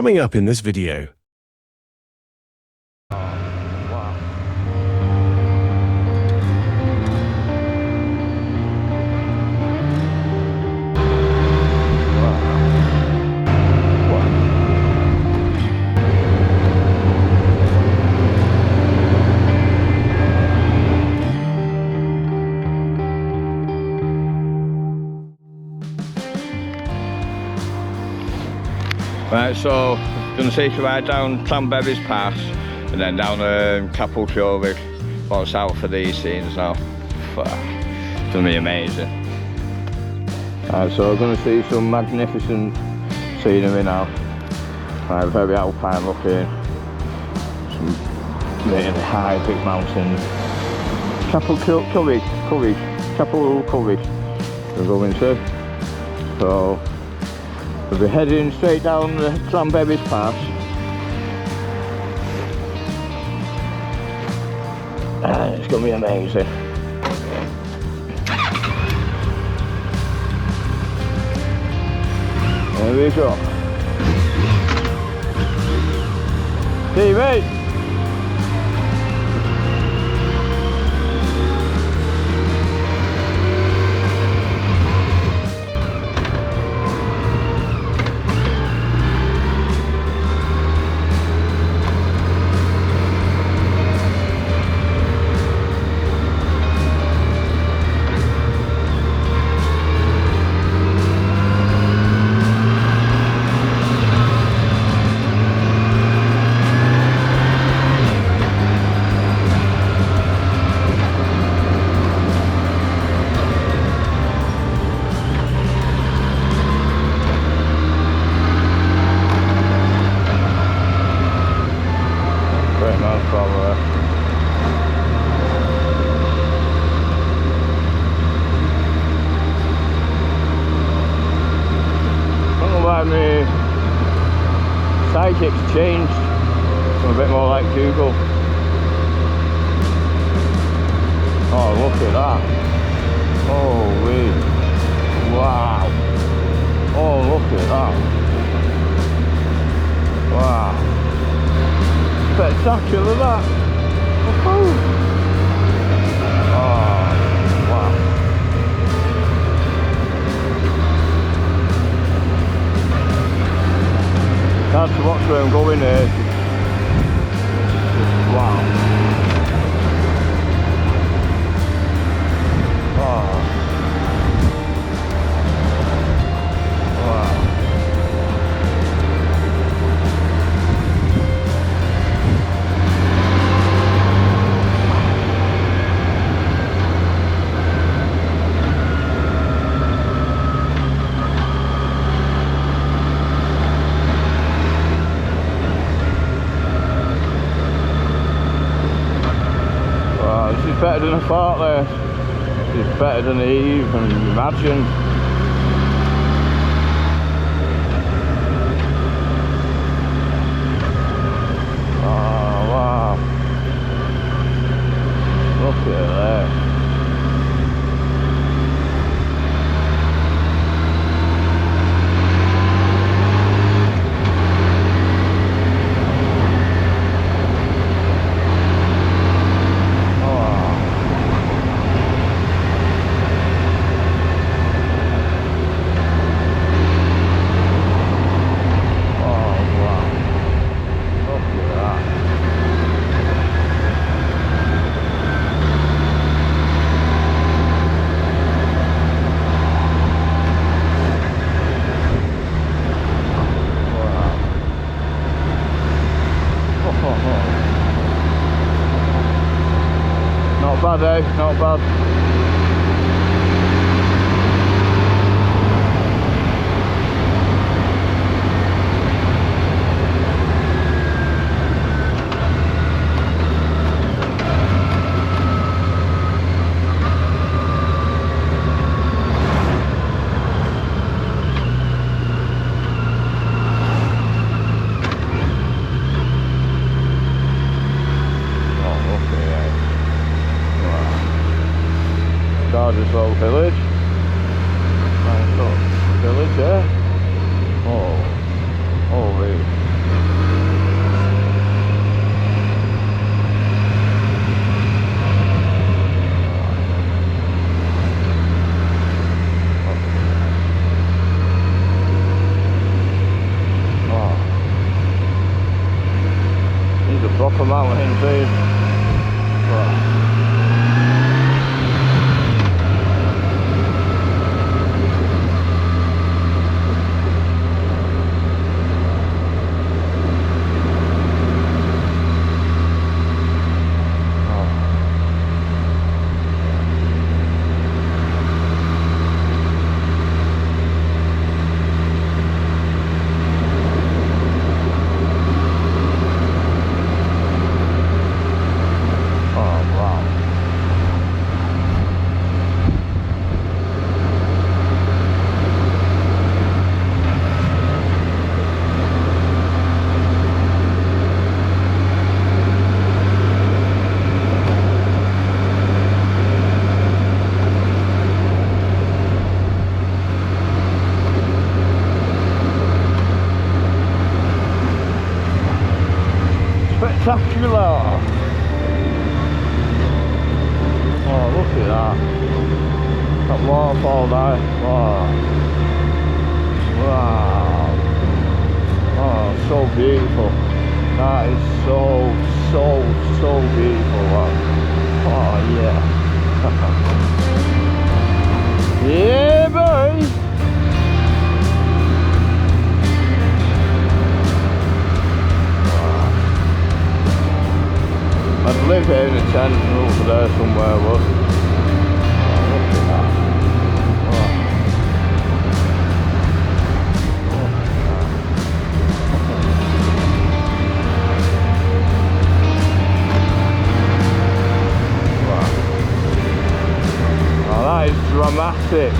Coming up in this video. Right, so going to take a ride down Llanberis Pass and then down Capel Curig, going south of these scenes now. It's going to be amazing. Right, so we're going to see some magnificent scenery now. Right, very alpine looking, some really high big mountains. Capel Curig, Capel Curig we're going to. So we'll be heading straight down the Llanberis Pass. It's going to be amazing. There we go. TV! My sidekicks changed. I'm a bit more like Google. Oh, look at that. Holy wow. Oh, look at that. Wow. Spectacular that. Oh, wow. Hard to watch where I'm going here. Wow. Oh. Wow. This is better than I thought there. This is better than I even imagined. Oh wow. Look at that. Not bad, eh? Not bad. Gorgeous little village. Nice little village there. Oh, holy. mountain trees. Spectacular! Oh, look at that. That waterfall there. Wow. Wow. Oh, so beautiful. That is so beautiful. Wow. Oh, yeah. Yeah, boy! I'd live here in a tent over there somewhere, but oh, look at that. Oh. Oh, that is dramatic.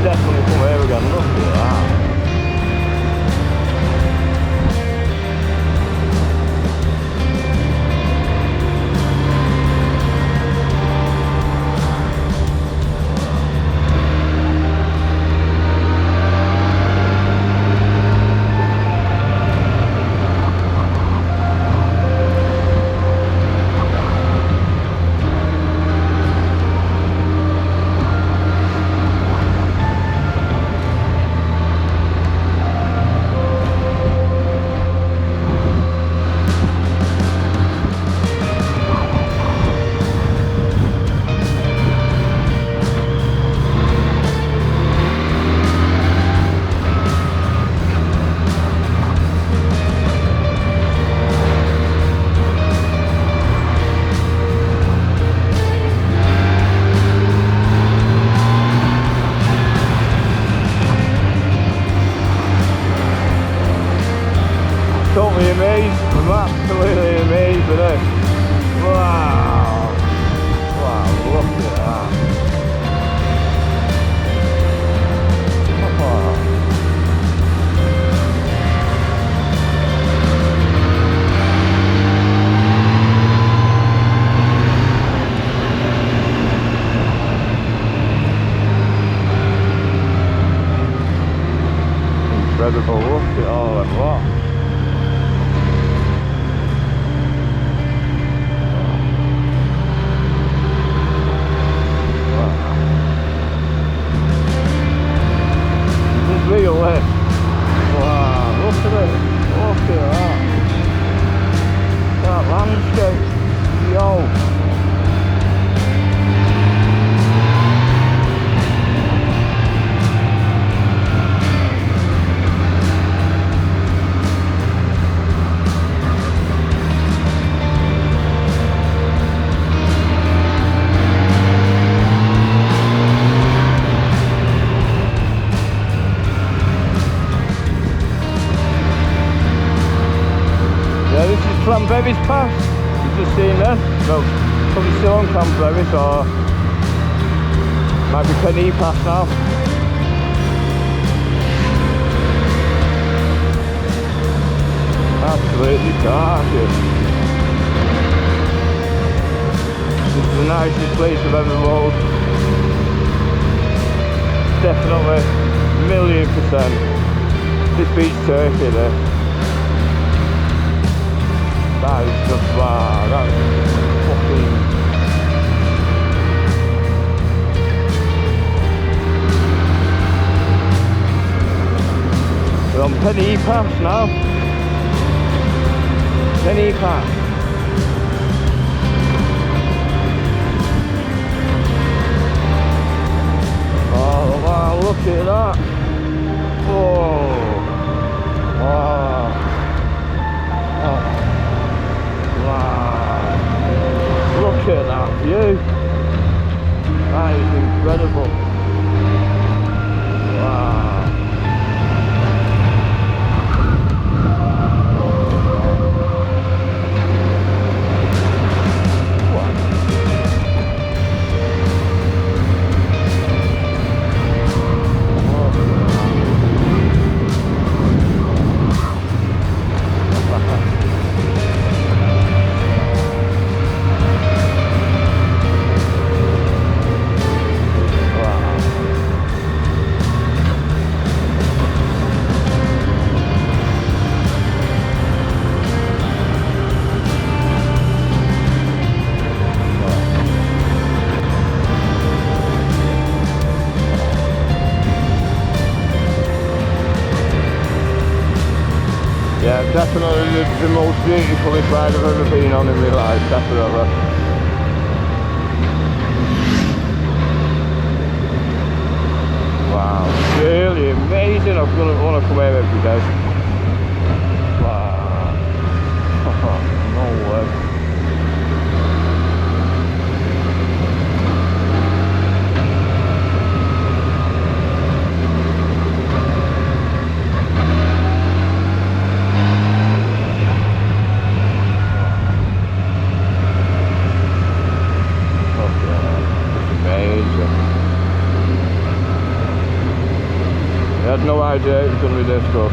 Definitely come here again, look at that. Totally amazed, I'm absolutely amazed with this. Wow, wow, look at that. Oh. Incredible, look at all that rock. Real lift. Wow, look at it. Look at that. That landscape. Yo. Llanberis Pass Well, probably still on Llanberis or might be Penny Pass now. Absolutely gorgeous. This is the nicest place I've ever rode. Definitely, 1,000,000%. This beats Turkey this. That is just wow, that's fucking... We're on Penny Pass now. Penny Pass. Oh wow, look at that. Whoa. Wow. Oh. Wow. Look at that view. That is incredible. Wow. Yeah, definitely the most beautifulest ride I've ever been on in my life, definitely. Wow, really amazing. I'm going to want to come here every day. Wow. No way. I had no idea it was going to be this good.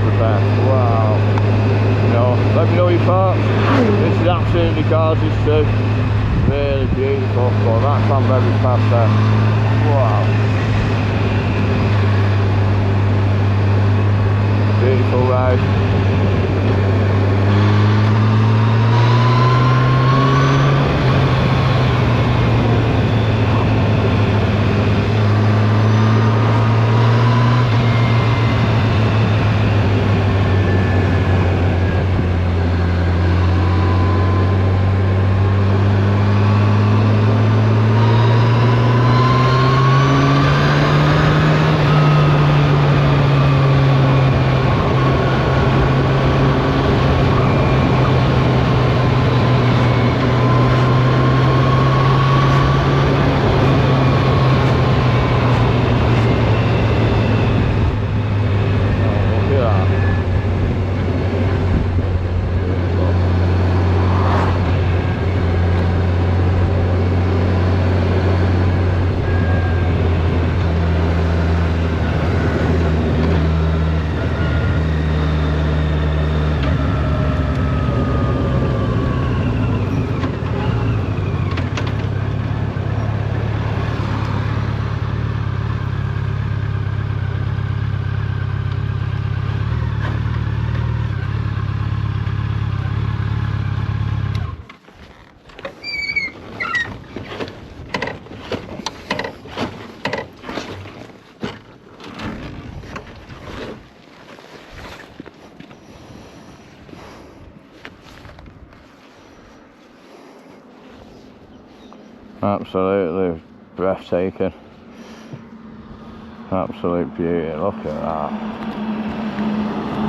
Budapest. Wow. You know, let me know your thoughts. This is absolutely gorgeous too. Really beautiful. But that Llanberis Pass there. Wow. Beautiful ride. Absolutely breathtaking. Absolute beauty. Look at that.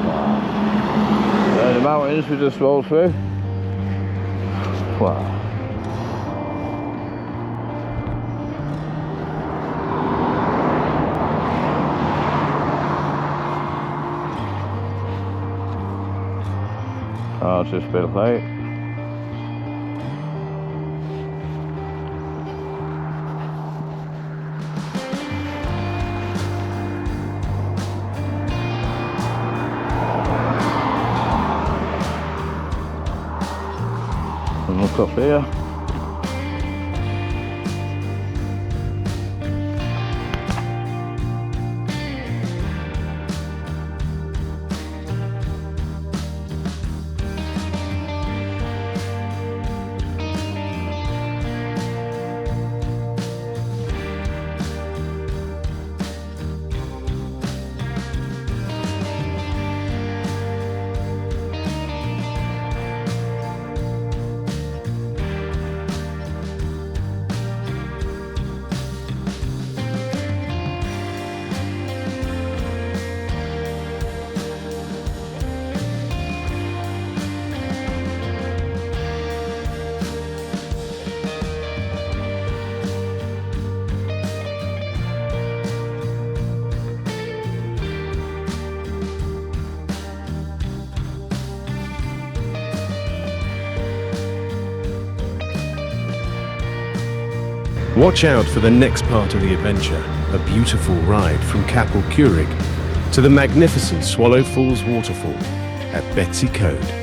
Wow. There the mountains we just rolled through. Wow. Oh, it's just a bit of late. And look up here. Watch out for the next part of the adventure, a beautiful ride from Capel Curig to the magnificent Swallow Falls waterfall at Betsy Code.